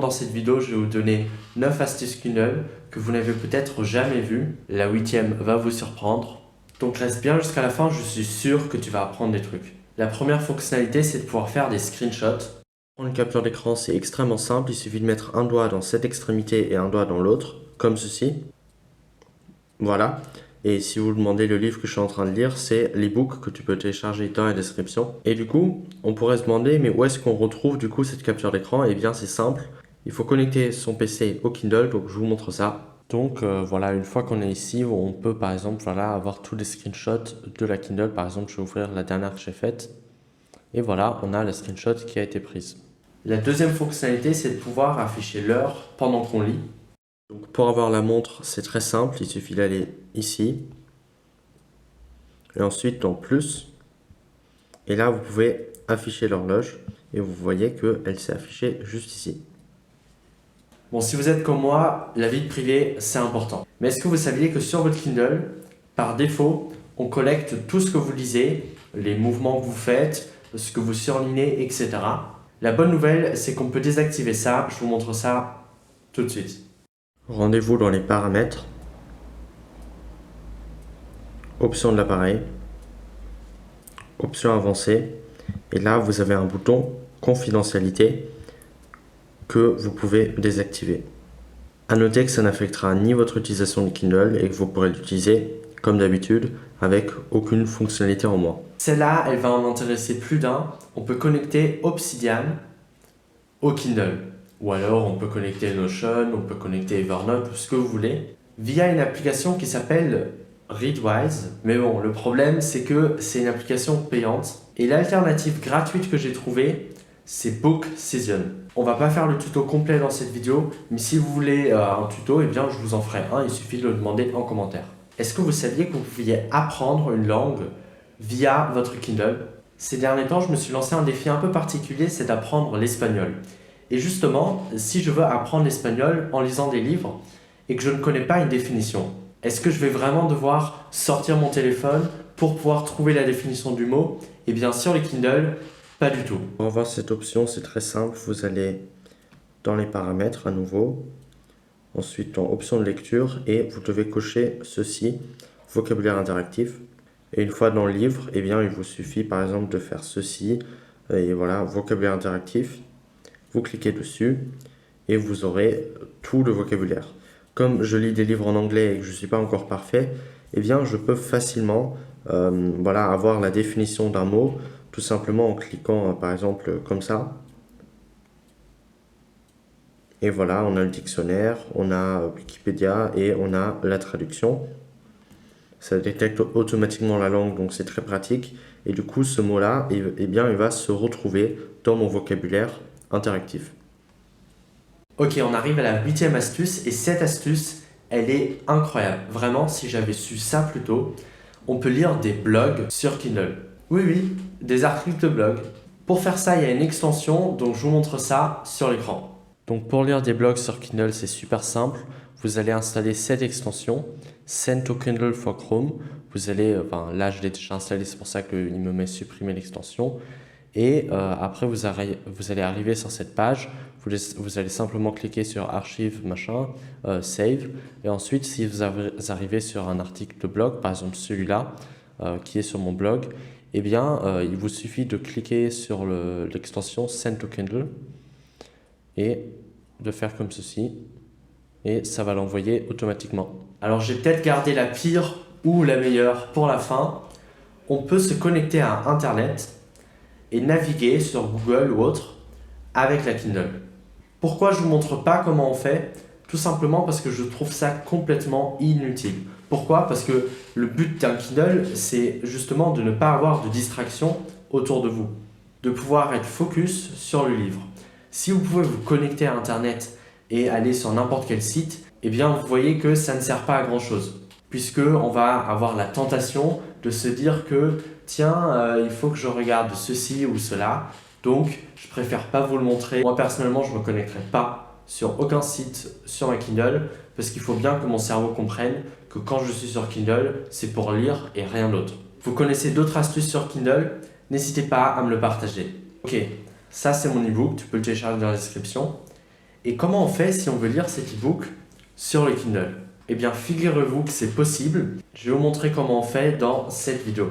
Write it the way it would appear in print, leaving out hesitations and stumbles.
Dans cette vidéo, je vais vous donner 9 astuces Kindle que vous n'avez peut-être jamais vues. La 8e va vous surprendre. Donc reste bien jusqu'à la fin, je suis sûr que tu vas apprendre des trucs. La première fonctionnalité, c'est de pouvoir faire des screenshots. Pour une capture d'écran, c'est extrêmement simple. Il suffit de mettre un doigt dans cette extrémité et un doigt dans l'autre, comme ceci. Voilà. Et si vous vous demandez le livre que je suis en train de lire, c'est l'ebook que tu peux télécharger dans la description. Et du coup, on pourrait se demander, mais où est-ce qu'on retrouve du coup cette capture d'écran? Eh bien, c'est simple. Il faut connecter son PC au Kindle, donc je vous montre ça. Donc voilà, une fois qu'on est ici, on peut par exemple avoir tous les screenshots de la Kindle. Par exemple, je vais ouvrir la dernière que j'ai faite. Et voilà, on a la screenshot qui a été prise. La deuxième fonctionnalité, c'est de pouvoir afficher l'heure pendant qu'on lit. Donc pour avoir la montre, c'est très simple, il suffit d'aller ici. Et ensuite dans plus. Et là, vous pouvez afficher l'horloge. Et vous voyez qu'elle s'est affichée juste ici. Bon, si vous êtes comme moi, la vie privée, c'est important. Mais est-ce que vous saviez que sur votre Kindle, par défaut, on collecte tout ce que vous lisez, les mouvements que vous faites, ce que vous surlignez, etc. La bonne nouvelle, c'est qu'on peut désactiver ça. Je vous montre ça tout de suite. Rendez-vous dans les paramètres. Option de l'appareil. Option avancée. Et là, vous avez un bouton confidentialité que vous pouvez désactiver. A noter que ça n'affectera ni votre utilisation du Kindle et que vous pourrez l'utiliser comme d'habitude avec aucune fonctionnalité en moins. Celle-là, elle va en intéresser plus d'un. On peut connecter Obsidian au Kindle. Ou alors on peut connecter Notion, on peut connecter Evernote, ce que vous voulez, via une application qui s'appelle Readwise. Mais bon, le problème c'est que c'est une application payante. Et l'alternative gratuite que j'ai trouvée, c'est Bookcision. On va pas faire le tuto complet dans cette vidéo, mais si vous voulez un tuto, eh bien je vous en ferai un, il suffit de le demander en commentaire. Est-ce que vous saviez que vous pouviez apprendre une langue via votre Kindle? Ces derniers temps, je me suis lancé un défi un peu particulier, c'est d'apprendre l'espagnol. Et justement, si je veux apprendre l'espagnol en lisant des livres et que je ne connais pas une définition, est-ce que je vais vraiment devoir sortir mon téléphone pour pouvoir trouver la définition du mot? Eh bien sur les Kindle, pas du tout. Pour avoir cette option, c'est très simple. Vous allez dans les paramètres à nouveau, ensuite dans options de lecture et vous devez cocher ceci, vocabulaire interactif. Et une fois dans le livre, eh bien, il vous suffit par exemple de faire ceci, et voilà, vocabulaire interactif. Vous cliquez dessus et vous aurez tout le vocabulaire. Comme je lis des livres en anglais et que je ne suis pas encore parfait, eh bien, je peux facilement avoir la définition d'un mot, tout simplement en cliquant par exemple comme ça. Et voilà, on a le dictionnaire, on a Wikipédia et on a la traduction. Ça détecte automatiquement la langue, donc c'est très pratique. Et du coup, ce mot-là, eh bien, il va se retrouver dans mon vocabulaire interactif. Ok, on arrive à la 8e astuce et cette astuce, elle est incroyable. Vraiment, si j'avais su ça plus tôt, on peut lire des blogs sur Kindle. Oui, des articles de blog. Pour faire ça, il y a une extension, donc je vous montre ça sur l'écran. Donc pour lire des blogs sur Kindle, c'est super simple. Vous allez installer cette extension, Send to Kindle for Chrome. Vous allez, là je l'ai déjà installé, c'est pour ça qu'il me met supprimer l'extension. Et après, vous allez arriver sur cette page, vous allez simplement cliquer sur Archive, Save. Et ensuite, si vous arrivez sur un article de blog, par exemple celui-là, qui est sur mon blog, eh bien, il vous suffit de cliquer sur l'extension Send to Kindle et de faire comme ceci. Et ça va l'envoyer automatiquement. Alors, j'ai peut-être gardé la pire ou la meilleure pour la fin. On peut se connecter à Internet et naviguer sur Google ou autre avec la Kindle. Pourquoi je ne vous montre pas comment on fait? Tout simplement parce que je trouve ça complètement inutile. Pourquoi? Parce que le but d'un Kindle, c'est justement de ne pas avoir de distraction autour de vous, de pouvoir être focus sur le livre. Si vous pouvez vous connecter à Internet et aller sur n'importe quel site, eh bien vous voyez que ça ne sert pas à grand chose, puisqu'on va avoir la tentation de se dire que tiens, il faut que je regarde ceci ou cela, donc je préfère pas vous le montrer. Moi personnellement, je ne me connecterai pas sur aucun site sur ma Kindle, parce qu'il faut bien que mon cerveau comprenne que quand je suis sur Kindle, c'est pour lire et rien d'autre. Vous connaissez d'autres astuces sur Kindle? N'hésitez pas à me le partager. Ok, ça c'est mon ebook, tu peux le télécharger dans la description. Et comment on fait si on veut lire cet e-book sur le Kindle? Eh bien, figurez-vous que c'est possible. Je vais vous montrer comment on fait dans cette vidéo.